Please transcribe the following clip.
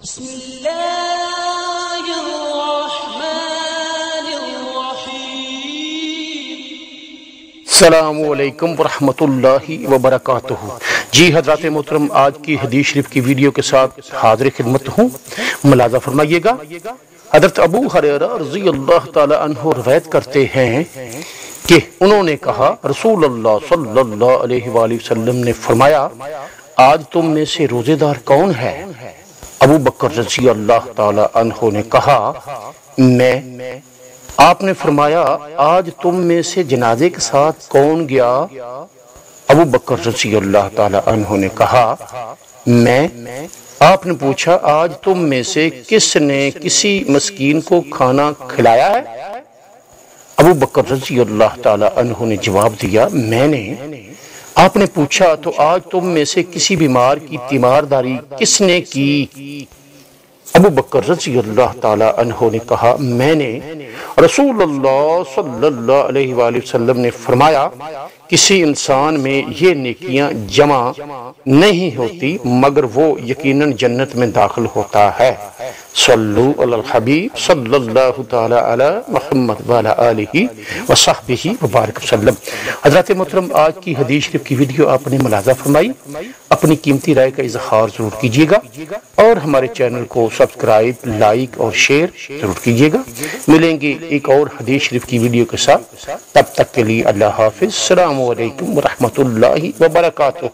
بسم اللہ الرحمن الرحیم۔ السلام علیکم ورحمۃ اللہ وبرکاتہ۔ جی حضرات محترم، آج کی حدیث شریف کی ویڈیو کے ساتھ حاضر خدمت ہوں، ملاحظہ فرمائیے گا۔ حضرت ابو ہریرہ رضی اللہ تعالی عنہ روایت کرتے ہیں کہ انہوں نے کہا، رسول اللہ صلی اللہ علیہ وآلہ وسلم نے فرمایا، آج تم میں سے روزے دار کون ہے؟ ابو بکر رضی اللہ تعالی عنہ نے کہا، میں۔ آپ نے فرمایا، آج تم میں سے جنازے کے ساتھ کون گیا؟ ابو بکر رضی اللہ تعالی عنہ نے کہا، میں۔ آپ نے پوچھا، آج تم میں سے کس نے کسی مسکین کو کھانا کھلایا ہے؟ ابو بکر رضی اللہ تعالی عنہ نے جواب دیا، میں نے۔ آپ نے پوچھا، تو آج تم میں سے کسی بیمار کی تیمارداری کس نے کی؟ ابو بکر رضی اللہ تعالی عنہ نے کہا، میں نے۔ رسول اللہ صلی اللہ علیہ وآلہ وسلم نے فرمایا، کسی انسان میں یہ نیکیاں جمع نہیں ہوتی مگر وہ یقیناً جنت میں داخل ہوتا ہے۔ صلو علی الحبیب صلی اللہ تعالی علی محمد وعلی آلہ وصحبہ وبارک وسلم۔ حضرات محترم، آج کی حدیث شریف کی ویڈیو آپ نے ملاحظہ فرمائی، اپنی قیمتی رائے کا اظہار ضرور کیجیے گا اور ہمارے چینل کو سبسکرائب، لائک اور شیئر ضرور کیجیے گا۔ ملیں گے ایک اور حدیث شریف کی ویڈیو کے ساتھ، تب تک کے لیے اللہ حافظ۔ السلام علیکم ورحمۃ اللہ وبرکاتہ۔